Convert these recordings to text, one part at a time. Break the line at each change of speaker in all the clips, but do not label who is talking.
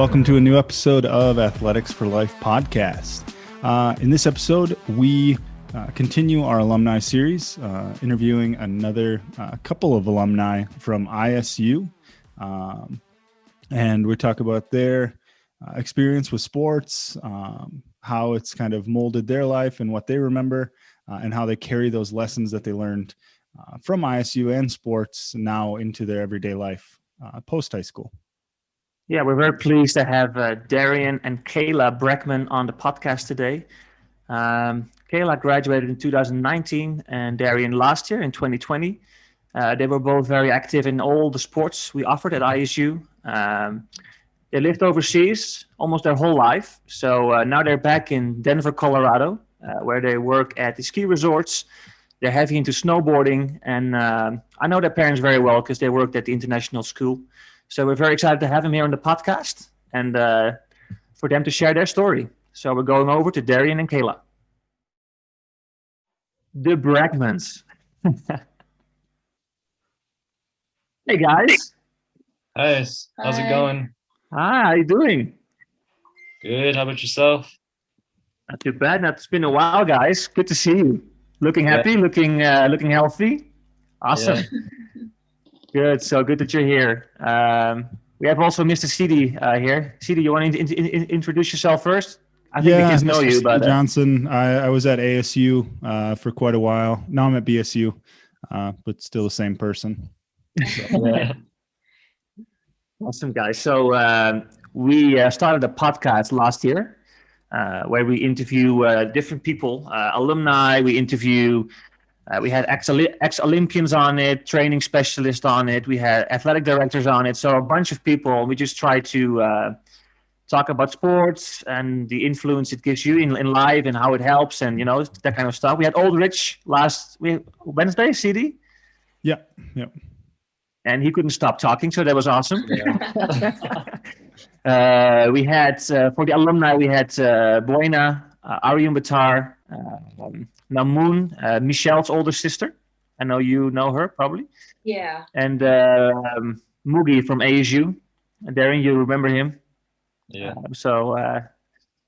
welcome to a new episode of Athletics for Life podcast. In this episode, we continue our alumni series, interviewing another couple of alumni from ISU. And we talk about their experience with sports, how it's kind of molded their life and what they remember, and how they carry those lessons that they learned from ISU and sports now into their everyday life post-high school.
Yeah, we're very pleased to have Darian and Kayla Brackmann on the podcast today. Kayla graduated in 2019 and Darian last year in 2020. They were both very active in all the sports we offered at ISU. They lived overseas almost their whole life. So now they're back in Denver, Colorado, where they work at the ski resorts. They're heavy into snowboarding. And I know their parents very well because they worked at the international school. So we're very excited to have them here on the podcast and for them to share their story. So we're going over to Darian and Kayla. The Brackmanns. Hey, guys.
Hi, how's it going?
Hi, how you doing?
Good, how about yourself?
Not too bad. It's been a while, guys. Good to see you. Looking happy, looking healthy. Awesome. Yeah. Good. So good that you're here. We have also Mr. Sidi here. Sidi, you want to introduce yourself first? I think the kids know you, but
Johnson. I was at ASU for quite a while. Now I'm at BSU, but still the same person. So,
yeah. Awesome, guys. So we started a podcast last year where we interview different people, alumni. We interview. We had ex-Olympians on it, training specialists on it. We had athletic directors on it. So a bunch of people. We just try to talk about sports and the influence it gives you in life and how it helps and, that kind of stuff. We had Old Rich last Wednesday, CD.
Yeah.
And he couldn't stop talking, so that was awesome. Yeah. We had, for the alumni, we had Buena, Arjun Batar, Namoon, Michelle's older sister. I know you know her, probably.
Yeah.
And Mugi from ASU. Darian, you remember him?
Yeah.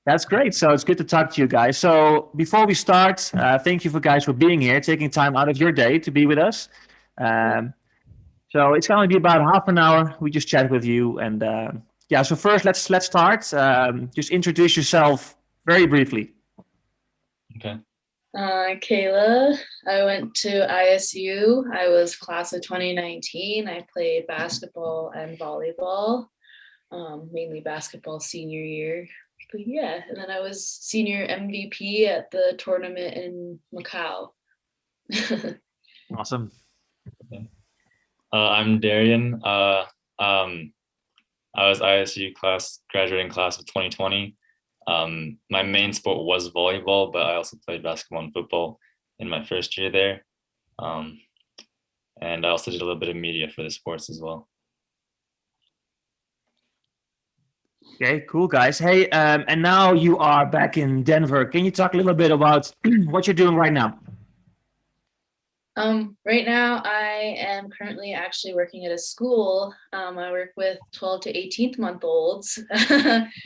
That's great. So it's good to talk to you guys. So before we start, thank you guys for being here, taking time out of your day to be with us. So it's going to be about half an hour. We just chat with you. And so first, let's start. Just introduce yourself very briefly.
Okay.
Kayla, I went to ISU. I was class of 2019. I played basketball and volleyball, mainly basketball senior year. But yeah, and then I was senior MVP at the tournament in Macau.
Awesome.
Okay. I'm Darian. I was ISU graduating class of 2020. My main sport was volleyball, but I also played basketball and football in my first year there. And I also did a little bit of media for the sports as well.
Okay, cool, guys. Hey, and now you are back in Denver. Can you talk a little bit about what you're doing right now?
Right now, I am currently actually working at a school. I work with 12 to 18-month-olds,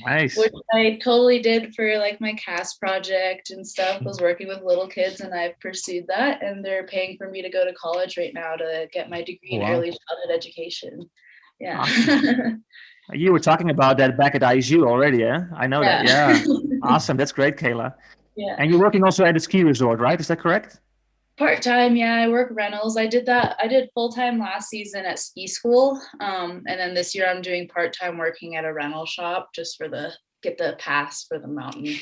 nice.
Which I totally did for like my CAS project and stuff, was working with little kids, and I've pursued that, and they're paying for me to go to college right now to get my degree in early childhood education. Yeah.
Awesome. You were talking about that back at ISU already, yeah? I know that, yeah. Awesome, that's great, Kayla.
Yeah.
And you're working also at a ski resort, right? Is that correct?
Part-time, yeah. I work rentals. I did full-time last season at ski school. And then this year I'm doing part-time working at a rental shop just for get the pass for the mountain.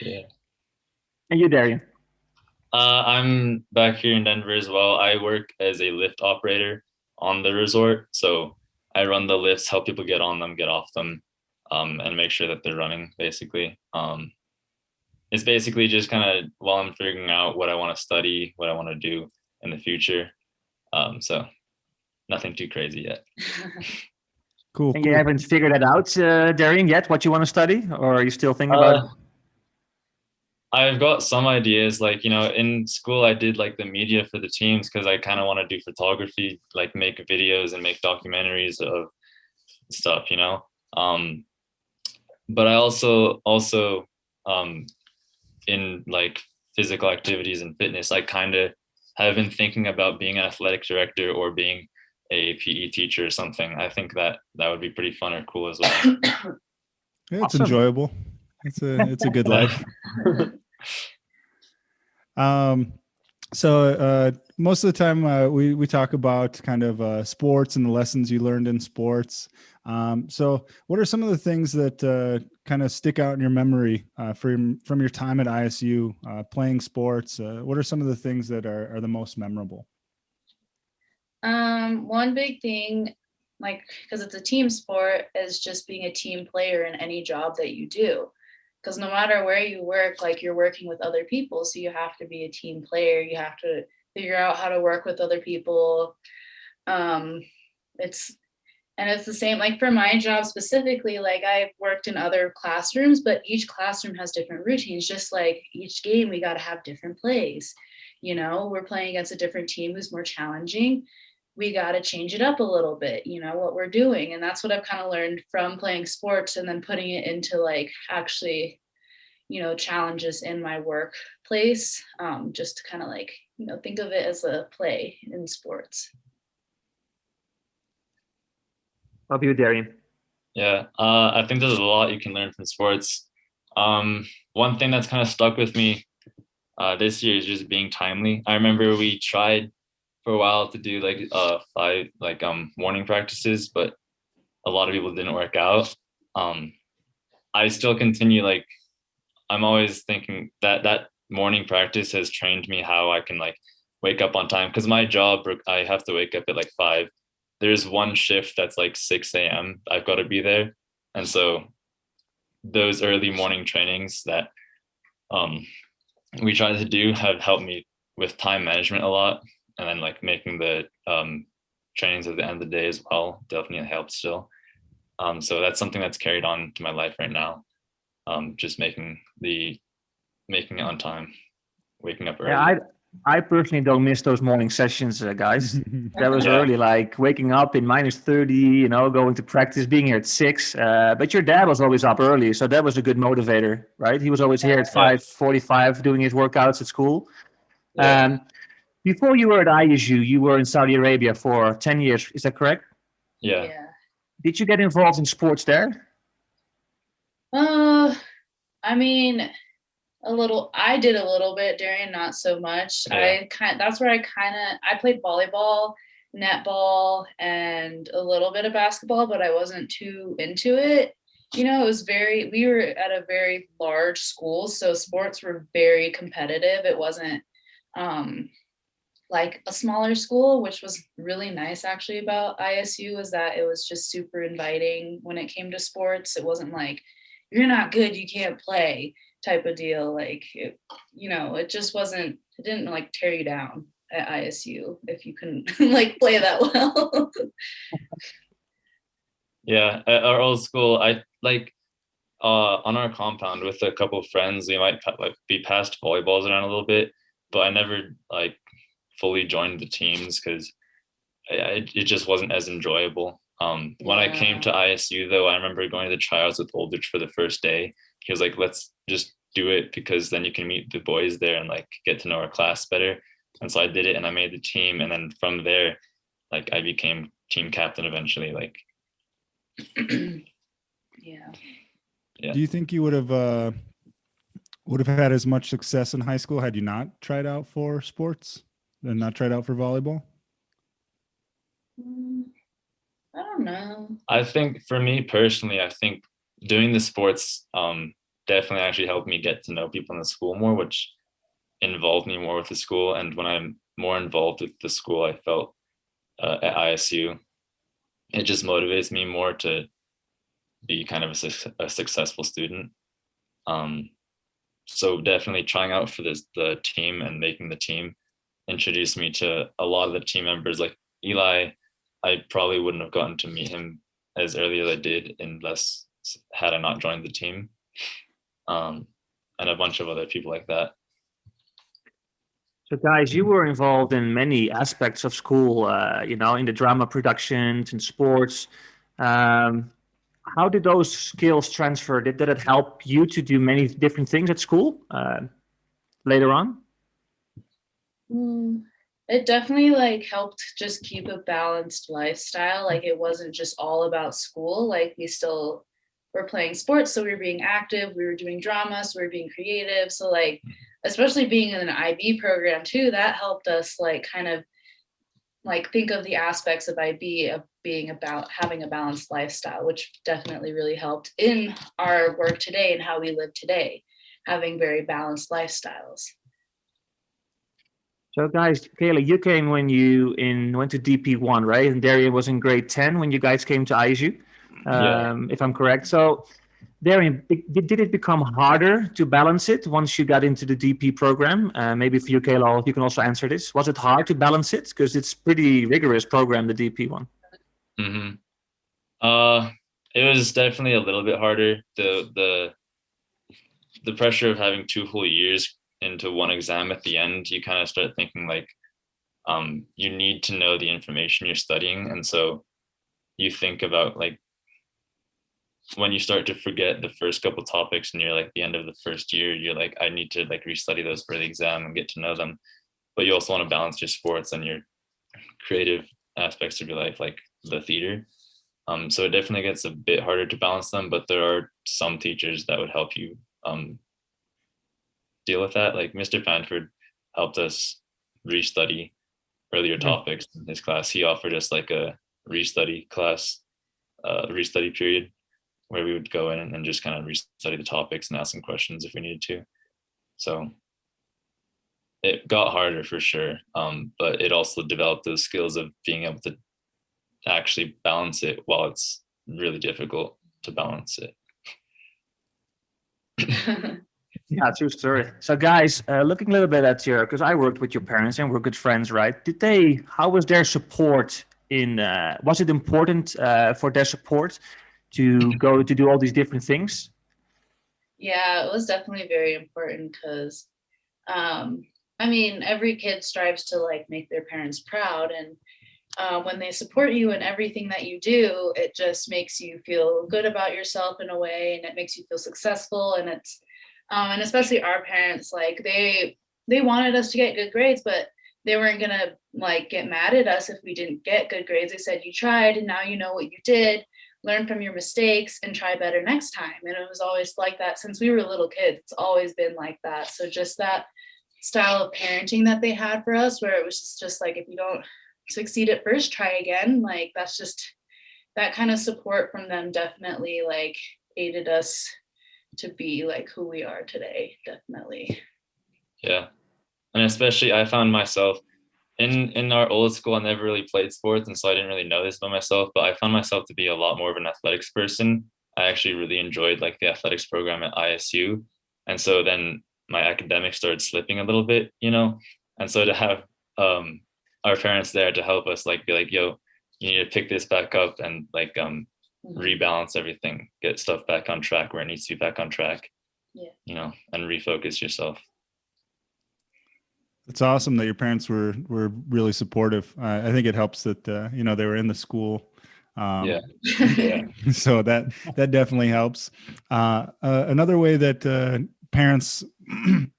Yeah.
And you, Darian?
I'm back here in Denver as well. I work as a lift operator on the resort. So I run the lifts, help people get on them, get off them, and make sure that they're running, basically. It's basically just kind of while I'm figuring out what I want to study, what I want to do in the future. So nothing too crazy yet.
Cool.
And you haven't figured that out, Darian, yet, what you want to study? Or are you still thinking about it?
I've got some ideas. Like, in school, I did like the media for the teams because I kind of want to do photography, like make videos and make documentaries of stuff, you know. But I also in like physical activities and fitness, I kind of have been thinking about being an athletic director or being a PE teacher or something. I think that would be pretty fun or cool as well.
Yeah, it's
Awesome.
enjoyable. It's a good life. So most of the time we talk about kind of sports and the lessons you learned in sports. So what are some of the things that kind of stick out in your memory from your time at ISU playing sports? What are some of the things that are the most memorable?
One big thing, like, because it's a team sport, is just being a team player in any job that you do. Because no matter where you work, like, you're working with other people, so you have to be a team player. You have to figure out how to work with other people. It's the same, like, for my job specifically, like, I've worked in other classrooms, but each classroom has different routines. Just like each game, we got to have different plays. You know, we're playing against a different team who's more challenging. We got to change it up a little bit, you know, what we're doing. And that's what I've kind of learned from playing sports and then putting it into, like, actually, you know, challenges in my workplace, just to kind of, like, you know, think of it as a play in sports.
How about you, Darian?
Yeah, I think there's a lot you can learn from sports. One thing that's kind of stuck with me this year is just being timely. I remember we tried for a while to do like 5 morning practices, but a lot of people didn't work out. I still continue, like, I'm always thinking that morning practice has trained me how I can, like, wake up on time, because my job, I have to wake up at like 5. There's one shift that's like 6 a.m. I've got to be there. And so those early morning trainings that we try to do have helped me with time management a lot. And then, like, making the trainings at the end of the day as well definitely helps still. So that's something that's carried on to my life right now. Just making it on time, waking up early.
Yeah, I personally don't miss those morning sessions, guys. That was early, like waking up in -30, you know, going to practice, being here at 6. But your dad was always up early, so that was a good motivator, right? He was always here at 5:45 doing his workouts at school.
Yeah.
Before you were at ISU, you were in Saudi Arabia for 10 years. Is that correct?
Yeah.
Did you get involved in sports there?
I mean, I did a little bit, Darian, not so much.
Yeah.
That's where I played volleyball, netball, and a little bit of basketball, but I wasn't too into it. You know, we were at a very large school, so sports were very competitive. It wasn't like a smaller school, which was really nice actually about ISU, was that it was just super inviting when it came to sports. It wasn't like, you're not good, you can't play type of deal. Like, you know, it didn't like tear you down at ISU if you couldn't like play that well.
Yeah, at our old school, I like on our compound with a couple of friends, we might like be passed volleyballs around a little bit, but I never like fully joined the teams because it just wasn't as enjoyable. When I came to ISU, though, I remember going to the tryouts with Oldrich for the first day. He was like, let's just do it, because then you can meet the boys there and, like, get to know our class better. And so I did it, and I made the team. And then from there, like, I became team captain eventually. Like,
Yeah.
Do you think you would have had as much success in high school had you not tried out for sports and not tried out for volleyball?
I don't know.
I think for me personally, I think doing the sports definitely actually helped me get to know people in the school more, which involved me more with the school. And when I'm more involved with the school, I felt at ISU, it just motivates me more to be kind of a successful student. So definitely trying out for the team and making the team introduced me to a lot of the team members. Like Eli, I probably wouldn't have gotten to meet him as early as I did unless had I not joined the team, and a bunch of other people like that.
So, guys, you were involved in many aspects of school, you know, in the drama productions and sports. How did those skills transfer? Did it help you to do many different things at school later on?
It definitely like helped just keep a balanced lifestyle. Like it wasn't just all about school. Like we still were playing sports, so we were being active. We were doing drama, so we were being creative. So like, especially being in an IB program too, that helped us like kind of like think of the aspects of IB of being about having a balanced lifestyle, which definitely really helped in our work today and how we live today, having very balanced lifestyles.
So guys, Kayla, you came when you went to DP1, right? And Darian was in grade 10 when you guys came to ISU, if I'm correct. So Darian, did it become harder to balance it once you got into the DP program? Maybe for you, Kayla, you can also answer this. Was it hard to balance it? Because it's pretty rigorous program, the DP one.
Mm-hmm. It was definitely a little bit harder. The pressure of having 2 full years into one exam at the end, you kind of start thinking like, you need to know the information you're studying. And so you think about like, when you start to forget the first couple topics and you're like the end of the first year, you're like, I need to like restudy those for the exam and get to know them. But you also want to balance your sports and your creative aspects of your life, like the theater. So it definitely gets a bit harder to balance them, but there are some teachers that would help you deal with that. Like Mr. Panford helped us restudy earlier topics in his class. He offered us like a restudy class, restudy period, where we would go in and just kind of restudy the topics and ask some questions if we needed to. So it got harder for sure, but it also developed those skills of being able to actually balance it while it's really difficult to balance it.
Yeah, true story. So guys, looking a little bit at your, because I worked with your parents and we're good friends, right? How was their support was it important for their support to go to do all these different things?
Yeah, it was definitely very important because, I mean, every kid strives to like make their parents proud. And when they support you in everything that you do, it just makes you feel good about yourself in a way, and it makes you feel successful. And it's, and especially our parents, like they wanted us to get good grades, but they weren't gonna like get mad at us if we didn't get good grades. They said, you tried and now you know what you did. Learn from your mistakes and try better next time. And it was always like that since we were little kids. It's always been like that. So just that style of parenting that they had for us, where it was just like, if you don't succeed at first, try again. Like that's just, that kind of support from them definitely like aided us to be like who we are today. Definitely.
Yeah. And especially I found myself in our old school, I never really played sports, and so I didn't really know this about myself, but I found myself to be a lot more of an athletics person. I actually really enjoyed like the athletics program at ISU. And so then my academics started slipping a little bit, you know? And so to have our parents there to help us like be like, yo, you need to pick this back up and like rebalance everything, get stuff back on track where it needs to be back on track, you know, and refocus yourself.
It's awesome that your parents were really supportive. I think it helps that you know, they were in the school. Yeah. So that definitely helps. Another way that parents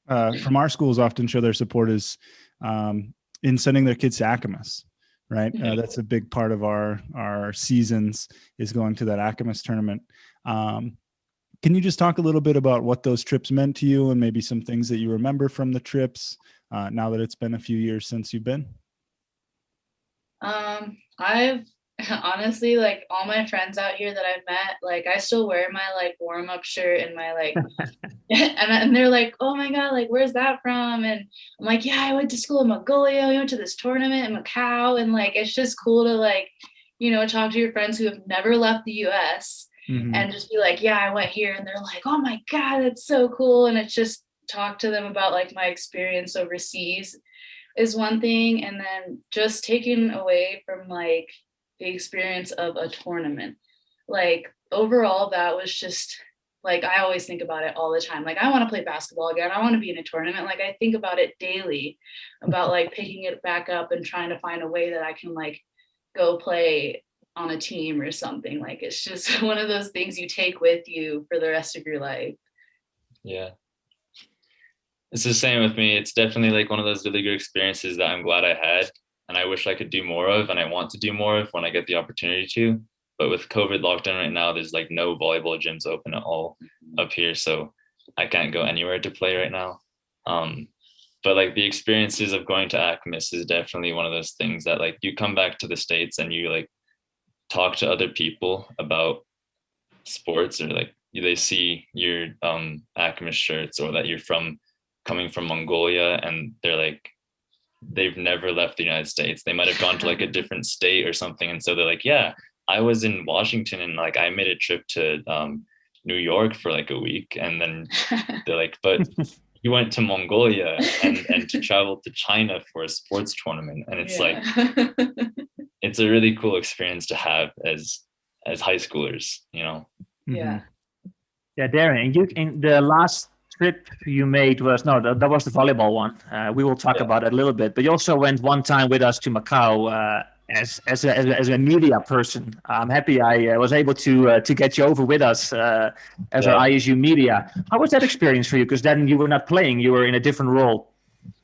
from our schools often show their support is in sending their kids to ACAMIS. Right, that's a big part of our seasons is going to that ACAMIS tournament. Can you just talk a little bit about what those trips meant to you and maybe some things that you remember from the trips? Now that it's been a few years since you've been?
I've honestly, like all my friends out here that I've met, like I still wear my like warm-up shirt and my like and they're like, oh my god, like where's that from? And I'm like, yeah, I went to school in Mongolia, we went to this tournament in Macau. And like it's just cool to like, you know, talk to your friends who have never left the US and just be like, yeah, I went here. And they're like, oh my god, that's so cool. And it's just talk to them about like my experience overseas is one thing, and then just taking away from like the experience of a tournament, like overall that was just like, I always think about it all the time. Like I want to play basketball again, I want to be in a tournament. Like I think about it daily, about like picking it back up and trying to find a way that I can like go play on a team or something. Like, it's just one of those things you take with you for the rest of your life.
Yeah. It's the same with me. It's definitely like one of those really good experiences that I'm glad I had, and I wish I could do more of, and I want to do more of when I get the opportunity to. But with COVID lockdown right now, there's like no volleyball gyms open at all up here, so I can't go anywhere to play right now. But like the experiences of going to ACAMIS is definitely one of those things that like you come back to the States and you like talk to other people about sports, or like they see your ACAMIS shirts, or that you're coming from Mongolia, and they're like, they've never left the United States. They might have gone to like a different state or something. And so they're like, yeah, I was in Washington and like I made a trip to New York for like a week. And then they're like, but you went to Mongolia and to travel to China for a sports tournament. And it's like, it's a really cool experience to have as high schoolers, you know?
Yeah.
Yeah, Darren, you in the last trip you made was that was the volleyball one. We will talk about it a little bit, but you also went one time with us to Macau as a media person. I'm happy I was able to get you over with us as our ISU media. How was that experience for you? Because then you were not playing; you were in a different role.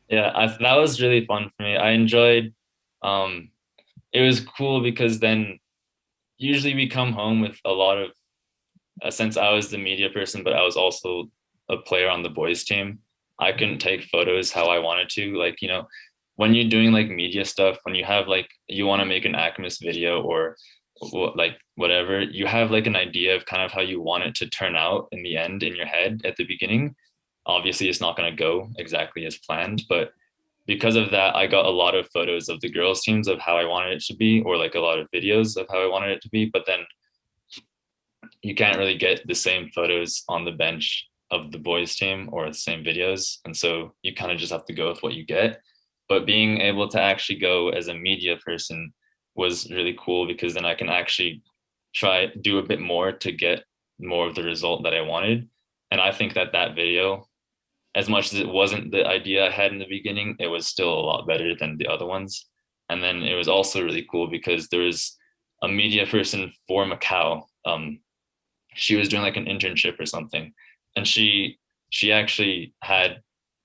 Yeah, that was really fun for me. I enjoyed. It was cool because then usually we come home with a lot of. Since I was the media person, but I was also a player on the boys team, I couldn't take photos how I wanted to. Like, you know, when you're doing like media stuff, when you have like, you want to make an ACAMIS video or like whatever, you have like an idea of kind of how you want it to turn out in the end in your head at the beginning. Obviously, it's not going to go exactly as planned, but because of that, I got a lot of photos of the girls' teams of how I wanted it to be, or like a lot of videos of how I wanted it to be. But then you can't really get the same photos on the bench of the boys team or the same videos. And so you kind of just have to go with what you get. But being able to actually go as a media person was really cool, because then I can actually do a bit more to get more of the result that I wanted. And I think that video, as much as it wasn't the idea I had in the beginning, it was still a lot better than the other ones. And then it was also really cool because there was a media person for Macau. She was doing like an internship or something, and she actually had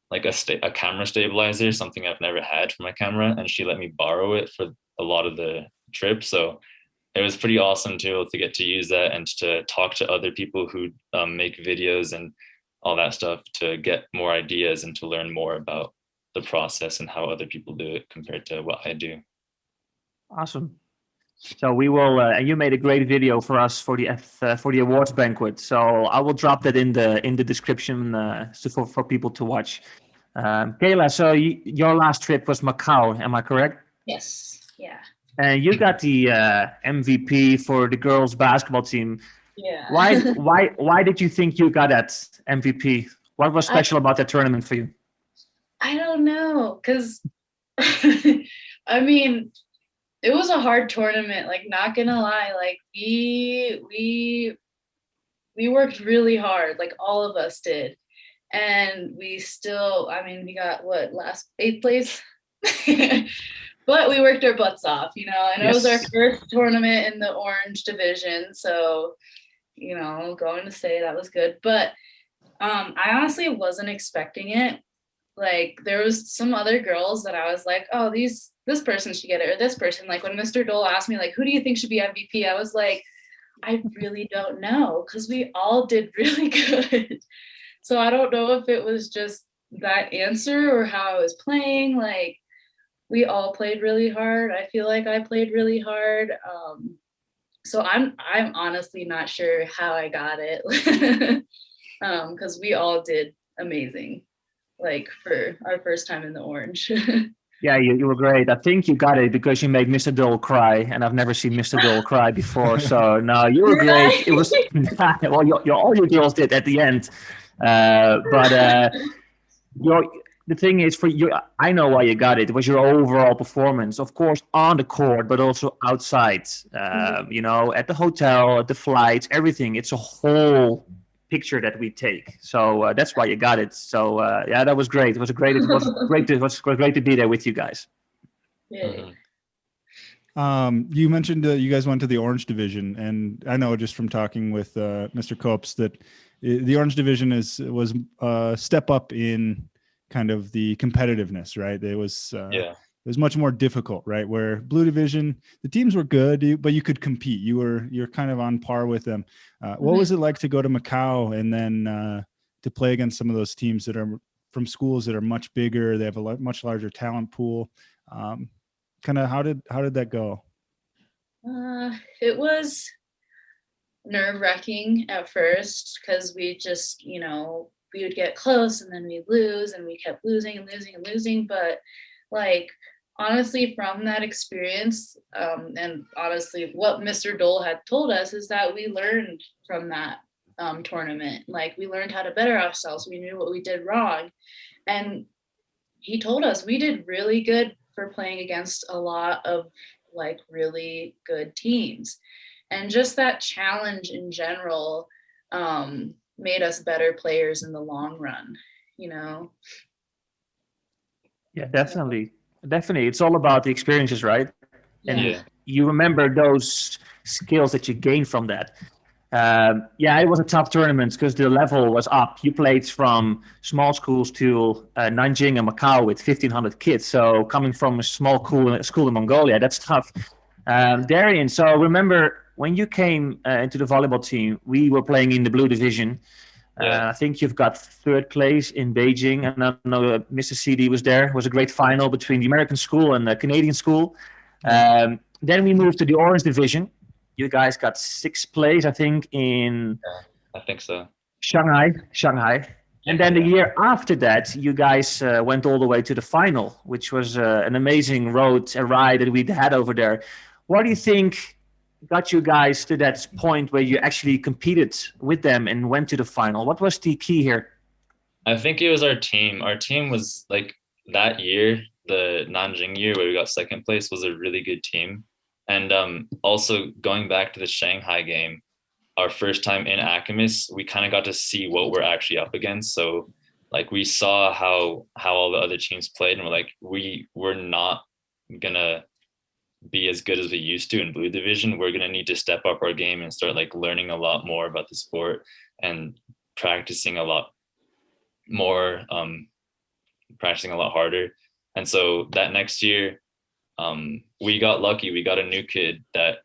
like a camera stabilizer, something I've never had for my camera, and she let me borrow it for a lot of the trip. So it was pretty awesome to be able to get to use that and to talk to other people who make videos and all that stuff, to get more ideas and to learn more about the process and how other people do it compared to what I do. Awesome.
So we will, and you made a great video for us for the awards banquet. So I will drop that in the description for people to watch. Kayla, so your last trip was Macau, am I correct?
Yes. Yeah.
And you got the MVP for the girls basketball team.
Yeah.
Why did you think you got that MVP? What was special about that tournament for you?
I don't know, because I mean, it was a hard tournament, like, not gonna lie. Like, we worked really hard, like all of us did. And we still, I mean, we got eighth place? But we worked our butts off, you know, and it was our first tournament in the Orange Division. So, you know, going to say that was good. But I honestly wasn't expecting it. Like, there was some other girls that I was like, oh, this person should get it, or this person. Like, when Mr. Dole asked me, like, who do you think should be MVP? I was like, I really don't know, because we all did really good. So I don't know if it was just that answer or how I was playing. Like, we all played really hard. I feel like I played really hard. So I'm honestly not sure how I got it, because we all did amazing, like, for our first time in the Orange.
Yeah, you were great. I think you got it because you made Mr. Dole cry, and I've never seen Mr. Dole cry before. So no, you were great. It was well, all your girls did at the end, but the thing is, for you, I know why you got it. It was your overall performance, of course, on the court, but also outside. You know, at the hotel, at the flights, everything. It's a whole picture that we take. So that's why you got it. So yeah, that was great. It was great to be there with you guys.
Yeah.
You mentioned you guys went to the Orange Division, and I know just from talking with Mr. Copes that the Orange Division was a step up in kind of the competitiveness, right? It was much more difficult, right? Where Blue Division, the teams were good, but you could compete. You're kind of on par with them. What was it like to go to Macau and then to play against some of those teams that are from schools that are much bigger? They have a much larger talent pool. Kind of how did that go?
It was nerve-wracking at first because we just, we would get close and then we'd lose, and we kept losing and losing and losing. But like, honestly, from that experience, and honestly what Mr. Dole had told us is that we learned from that tournament. Like, we learned how to better ourselves. We knew what we did wrong, and he told us we did really good for playing against a lot of like really good teams. And just that challenge in general made us better players in the long run,
Yeah, definitely. Definitely. It's all about the experiences, right?
Yeah.
And you remember those skills that you gained from that. It was a tough tournament because the level was up. You played from small schools to Nanjing and Macau with 1,500 kids. So coming from a small school in Mongolia, that's tough. Darian, so remember when you came into the volleyball team, we were playing in the Blue Division. I think you've got third place in Beijing. And I know Mr. CD was there. It was a great final between the American school and the Canadian school. Then we moved to the Orange Division. You guys got sixth place, I think, in
I think so.
Shanghai. And then the year after that, you guys went all the way to the final, which was an amazing ride that we had over there. What do you think got you guys to that point where you actually competed with them and went to the final? What was the key here?
I think it was our team. Our team was like that year, the Nanjing year where we got second place, was a really good team. And also going back to the Shanghai game, our first time in ACAMIS, we kind of got to see what we're actually up against. So like we saw how all the other teams played, and we're like, we're not gonna be as good as we used to in Blue Division. We're gonna need to step up our game and start like learning a lot more about the sport and practicing a lot more, practicing a lot harder. And so that next year, we got lucky. We got a new kid that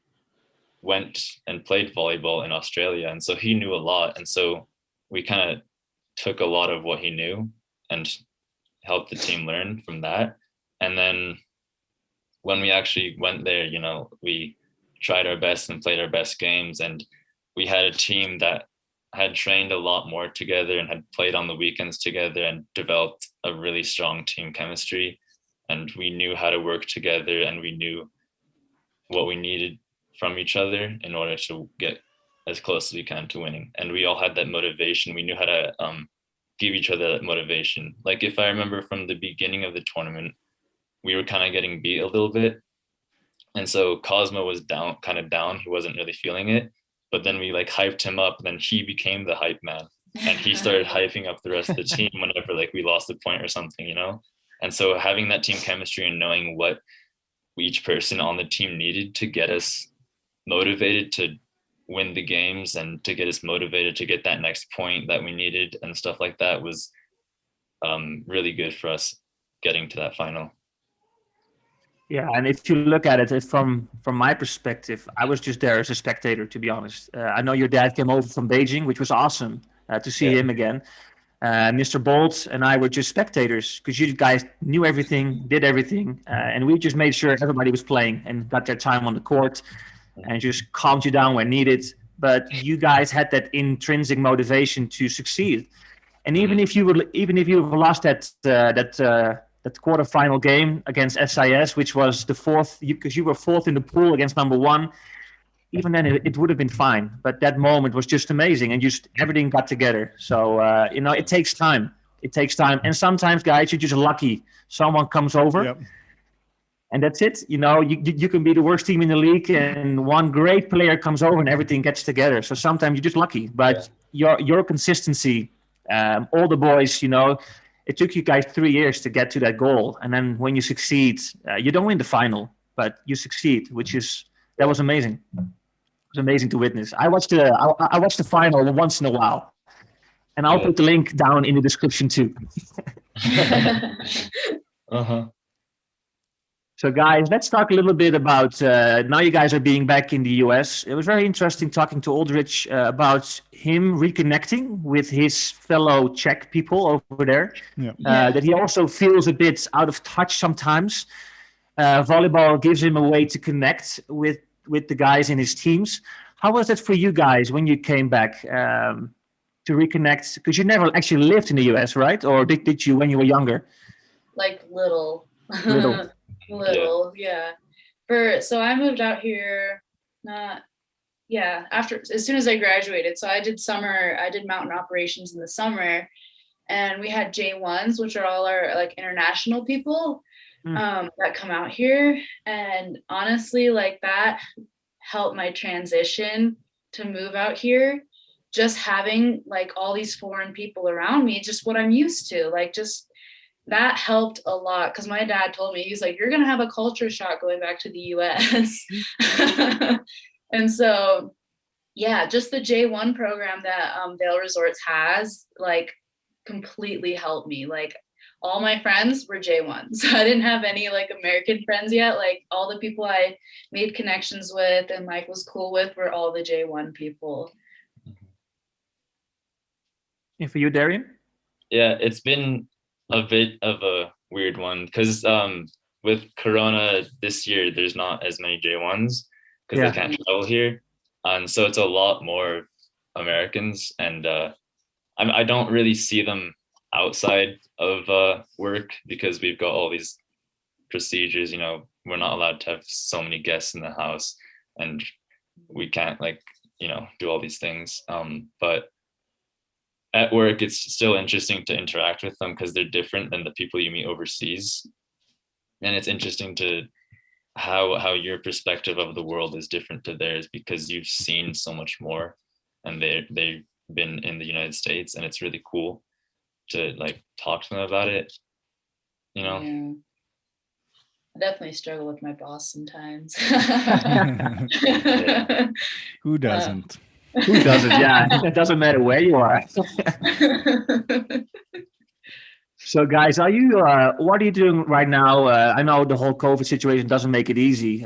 went and played volleyball in Australia. And so he knew a lot. And so we kind of took a lot of what he knew and helped the team learn from that. And then when we actually went there, we tried our best and played our best games. And we had a team that had trained a lot more together and had played on the weekends together and developed a really strong team chemistry. And we knew how to work together, and we knew what we needed from each other in order to get as close as we can to winning. And we all had that motivation. We knew how to give each other that motivation. Like, if I remember from the beginning of the tournament, we were kind of getting beat a little bit. And so Cosmo was down. He wasn't really feeling it. But then we like hyped him up, and then he became the hype man. And he started hyping up the rest of the team whenever like we lost a point or something, And so having that team chemistry and knowing what each person on the team needed to get us motivated to win the games and to get us motivated to get that next point that we needed and stuff like that was really good for us getting to that final.
Yeah, and if you look at it from my perspective, I was just there as a spectator, to be honest. I know your dad came over from Beijing, which was awesome to see him again. Mr. Bolt and I were just spectators because you guys knew everything, did everything, and we just made sure everybody was playing and got their time on the court and just calmed you down when needed. But you guys had that intrinsic motivation to succeed. And even if you lost that quarterfinal game against SIS, which was the fourth, because you were fourth in the pool against number one, even then it would have been fine. But that moment was just amazing, and just everything got together. So it takes time. And sometimes, guys, you're just lucky. Someone comes over, and that's it. You can be the worst team in the league, and one great player comes over, and everything gets together. So sometimes you're just lucky. But your consistency, all the boys, it took you guys 3 years to get to that goal, and then when you succeed, you don't win the final. but you succeed, that was amazing. It was amazing to witness. I watched the final once in a while, and I'll put the link down in the description too. So guys, let's talk a little bit about, now you guys are being back in the US. It was very interesting talking to Aldrich about him reconnecting with his fellow Czech people over there. That he also feels a bit out of touch sometimes. Volleyball gives him a way to connect with the guys in his teams. How was that for you guys when you came back to reconnect? Because you never actually lived in the US, right? Or did you when you were younger?
Like little. Yeah. So I moved out here as soon as I graduated. So I did mountain operations in the summer, and we had J1s, which are all our like international people that come out here. And honestly, like that helped my transition to move out here. Just having like all these foreign people around me, just what I'm used to, like just that helped a lot, because my dad told me, he's like, you're going to have a culture shock going back to the US. And so, yeah, just the J1 program that Vail Resorts has, like, completely helped me. Like, all my friends were J1s. I didn't have any, like, American friends yet. Like, all the people I made connections with and, like, was cool with were all the J1 people.
And for you, Darian?
Yeah, it's been a bit of a weird one because with Corona this year, there's not as many J1s because they can't travel here. And so it's a lot more Americans, and I don't really see them outside of work because we've got all these procedures. You know, we're not allowed to have so many guests in the house, and we can't do all these things. But at work, it's still interesting to interact with them because they're different than the people you meet overseas. And it's interesting to how your perspective of the world is different to theirs because you've seen so much more, and they've been in the United States, and it's really cool to like talk to them about it, you know?
Yeah. I definitely struggle with my boss sometimes.
Who doesn't?
Who doesn't? Yeah, it doesn't matter where you are. So, guys, what are you doing right now? I know the whole COVID situation doesn't make it easy.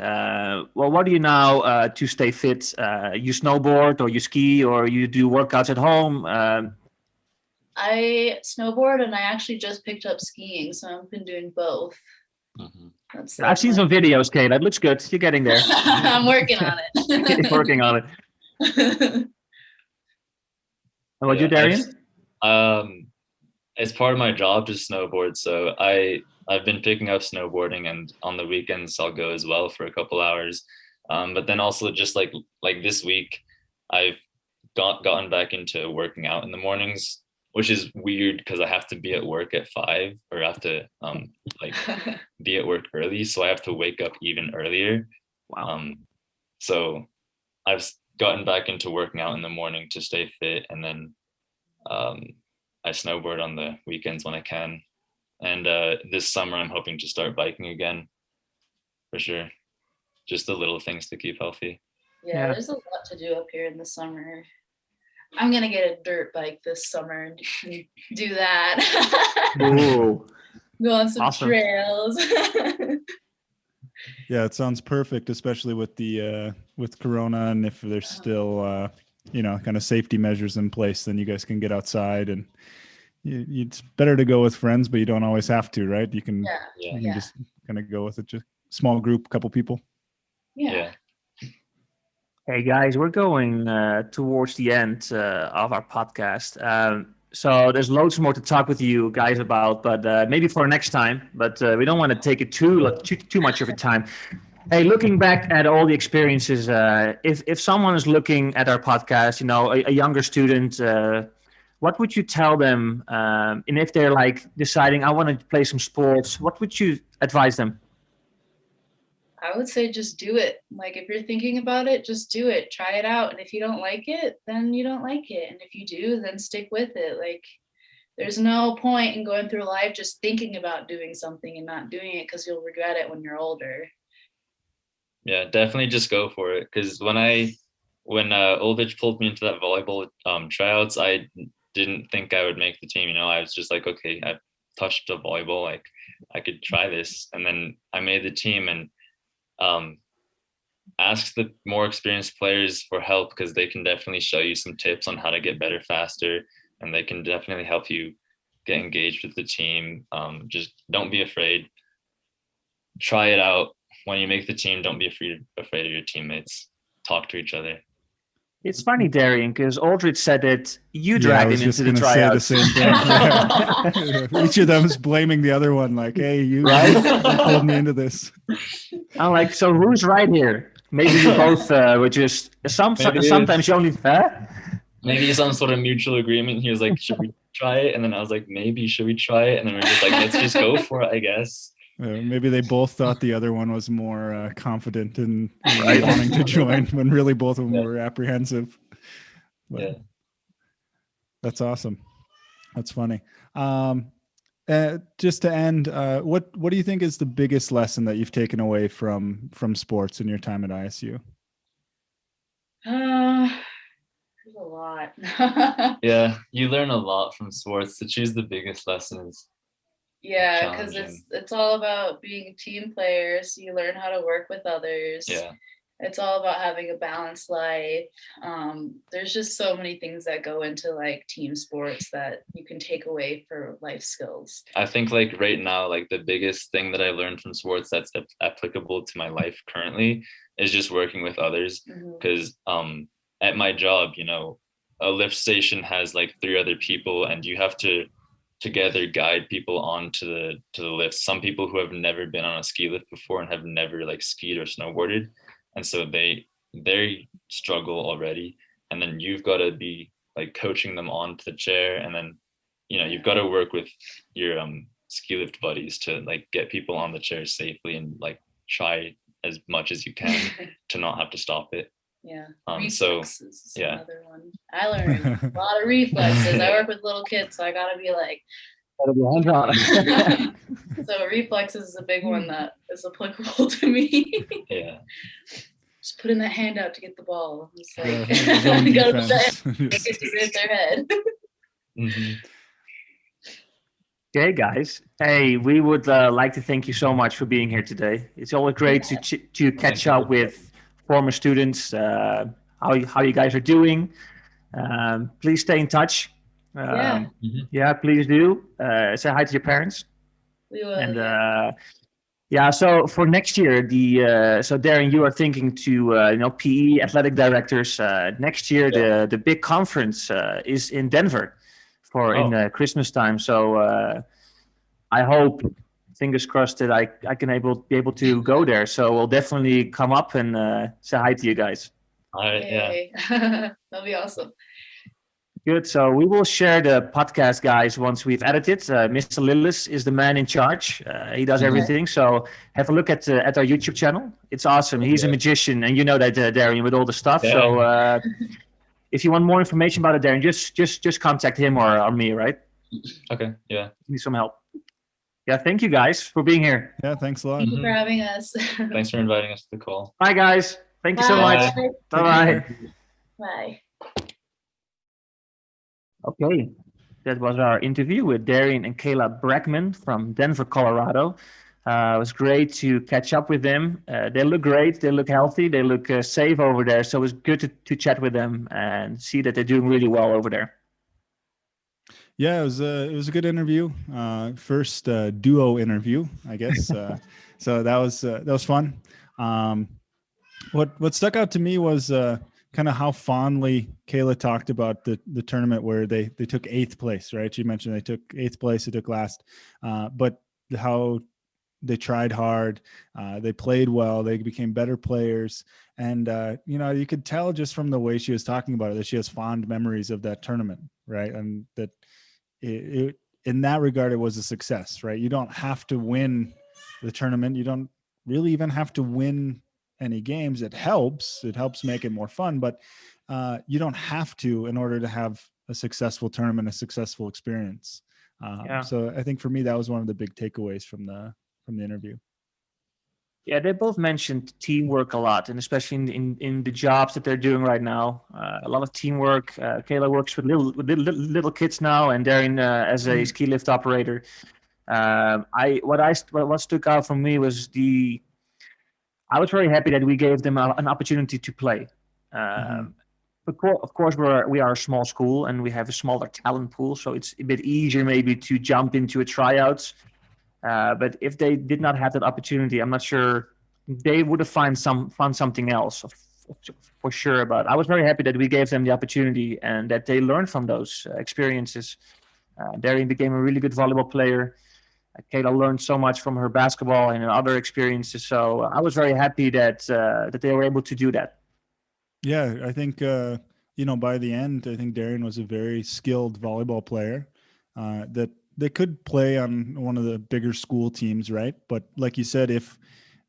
What do you now to stay fit? You snowboard, or you ski, or you do workouts at home?
I snowboard, and I actually just picked up skiing, so I've been doing both.
I've seen some videos, Kayla. It looks good. You're getting there.
I'm working on it.
You're working on it. And what you, Darian?
It's part of my job to snowboard, so I've been picking up snowboarding, and on the weekends I'll go as well for a couple hours. But then also just like this week, I've gotten back into working out in the mornings, which is weird because I have to be at work at 5, or I have to be at work early, so I have to wake up even earlier.
Wow.
So I've gotten back into working out in the morning to stay fit, and then I snowboard on the weekends when I can. And this summer I'm hoping to start biking again, for sure. Just the little things to keep healthy.
Yeah, there's a lot to do up here in the summer. I'm gonna get a dirt bike this summer and do that.
Ooh.
Go on some trails.
Yeah, it sounds perfect, especially with the with Corona, and if there's still kind of safety measures in place, then you guys can get outside, and it's better to go with friends, but you don't always have to, right? You can just kind of go with it, just small group, couple people.
Yeah.
Hey guys, we're going towards the end of our podcast. So there's loads more to talk with you guys about, but maybe for next time. But we don't want to take it too much of your time. Hey, looking back at all the experiences, if someone is looking at our podcast, a younger student, what would you tell them? And if they're like deciding, I want to play some sports, what would you advise them?
I would say just do it. Like, if you're thinking about it, just do it. Try it out. And if you don't like it, then you don't like it. And if you do, then stick with it. Like, there's no point in going through life just thinking about doing something and not doing it, because you'll regret it when you're older.
Yeah, definitely just go for it. Because when Oldrich pulled me into that volleyball tryouts, I didn't think I would make the team. You know, I was just like, okay, I've touched a volleyball, like I could try this. And then I made the team, and ask the more experienced players for help, because they can definitely show you some tips on how to get better faster, and they can definitely help you get engaged with the team. Just don't be afraid. Try it out. When you make the team, don't be afraid of your teammates. Talk to each other.
It's funny, Darian, because Aldrich said that you
I
dragged
was
him
just
into the
gonna say the
tryouts.
same thing. Yeah. Each of them is blaming the other one, like, "Hey, you pulled me into this."
I'm like, so who's right here? Maybe you both were just sometimes you only
maybe some sort of mutual agreement. He was like, should we try it? And then I was like, maybe, should we try it? And then we're just like, let's just go for it, I guess.
Maybe they both thought the other one was more confident in wanting to join, when really both of them were apprehensive. But
yeah,
that's awesome. That's funny. Just to end, what do you think is the biggest lesson that you've taken away from sports in your time at ISU?
There's a lot.
yeah, you learn a lot from sports. To choose the biggest lessons.
Yeah, because it's all about being a team player, so you learn how to work with others.
Yeah,
it's all about having a balanced life. There's just so many things that go into like team sports that you can take away for life skills.
I think like right now, like the biggest thing that I learned from sports that's applicable to my life currently is just working with others. Because at my job, you know, a lift station has like 3 other people, and you have to together guide people onto the lift. Some people who have never been on a ski lift before and have never like skied or snowboarded, and so they struggle already, and then you've got to be like coaching them onto the chair, and then you know you've got to work with your ski lift buddies to like get people on the chair safely, and like try as much as you can to not have to stop it.
Yeah.
Reflexes
is another one. I learned a lot of reflexes. I work with little kids, so I gotta be like, so reflexes is a big one that is applicable to me.
Yeah.
Just putting that hand out to get the ball. It's like
go
to hit their head.
Okay, guys. Hey, we would like to thank you so much for being here today. It's always great to catch up with former students, how you guys are doing. Please stay in touch. Yeah, please do. Say hi to your parents.
We will.
And so for next year, so Darian, you are thinking to PE athletic directors. Next year, the big conference is in Denver in Christmas time. So I hope, fingers crossed, that I can be able to go there. So we'll definitely come up and say hi to you guys.
All right,
that'll be awesome.
Good. So we will share the podcast, guys, once we've edited. Mr. Lillis is the man in charge. He does everything. So have a look at our YouTube channel. It's awesome. He's a magician, and you know that, Darian, with all the stuff. Yeah. So if you want more information about it, Darian, just contact him or me, right?
Okay. Yeah.
Need some help. Yeah. Thank you, guys, for being here.
Yeah. Thanks a lot.
Thank you for having us.
Thanks for inviting us to the call.
Bye, guys. Thank you so much. Bye-bye.
Bye.
Okay, that was our interview with Darian and Kayla Brackmann from Denver, Colorado. It was great to catch up with them. They look great. They look healthy. They look safe over there. So it was good to chat with them and see that they're doing really well over there.
Yeah, it was a good interview. First duo interview, I guess. So that was fun. What stuck out to me was kind of how fondly Kayla talked about the tournament where they took 8th place, right? She mentioned they took 8th place, they took last, but how they tried hard, they played well, they became better players. And, you could tell just from the way she was talking about it, that she has fond memories of that tournament, right? And that it in that regard, it was a success, right? You don't have to win the tournament. You don't really even have to win any games. It helps make it more fun, but you don't have to in order to have a successful tournament, a successful experience. So I think for me, that was one of the big takeaways from the interview.
Yeah, they both mentioned teamwork a lot, and especially in the jobs that they're doing right now, a lot of teamwork. Kayla works with little kids now, and Darian as a ski lift operator. What stuck out for me was I was very happy that we gave them an opportunity to play. Of course, we are a small school and we have a smaller talent pool, so it's a bit easier maybe to jump into a tryouts. But if they did not have that opportunity, I'm not sure they would have found something else for sure. But I was very happy that we gave them the opportunity and that they learned from those experiences. Darian became a really good volleyball player. Kayla learned so much from her basketball and other experiences. So I was very happy that they were able to do that.
Yeah, I think by the end, I think Darian was a very skilled volleyball player that they could play on one of the bigger school teams, right? But like you said, if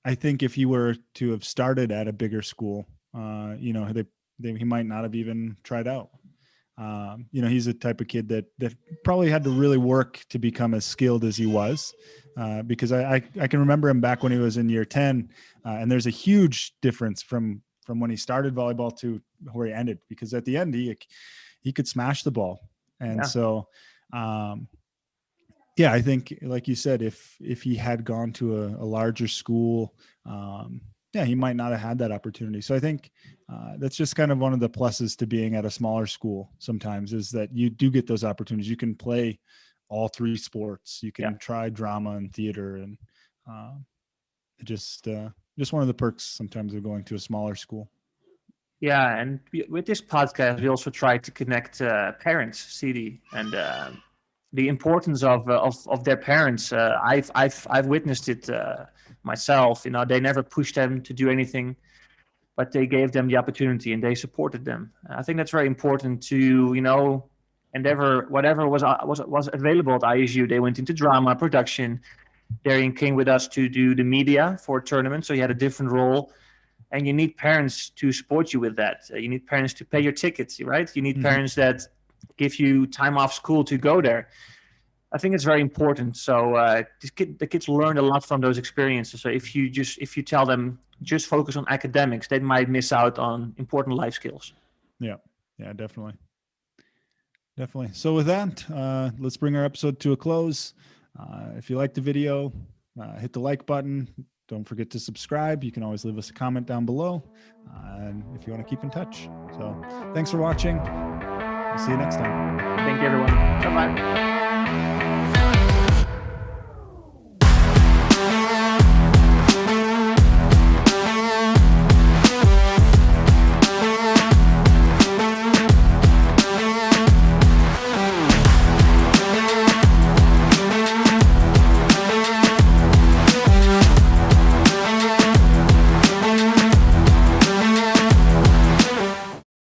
he were to have started at a bigger school, he might not have even tried out. He's the type of kid that probably had to really work to become as skilled as he was, because I can remember him back when he was in year 10, and there's a huge difference from when he started volleyball to where he ended, because at the end he could smash the ball. And so I think, like you said, if he had gone to a larger school, he might not have had that opportunity. So I think that's just kind of one of the pluses to being at a smaller school sometimes, is that you do get those opportunities. You can play all three sports. You can try drama and theater, and just one of the perks sometimes of going to a smaller school. Yeah,
and with this podcast, we also try to connect parents, CD, and the importance of their parents. I've witnessed it myself. They never pushed them to do anything, but they gave them the opportunity and they supported them. I think that's very important to endeavor whatever was available at ISU. They went into drama production. Darian came with us to do the media for a tournament, so he had a different role. And you need parents to support you with that. You need parents to pay your tickets, right? You need parents that give you time off school to go there. I think it's very important. So the kids learned a lot from those experiences. So if you tell them just focus on academics, they might miss out on important life skills.
Yeah, definitely. So with that, let's bring our episode to a close. If you like the video, hit the like button. Don't forget to subscribe. You can always leave us a comment down below. And if you want to keep in touch. So thanks for watching. We'll see you next time.
Thank you, everyone. Bye-bye.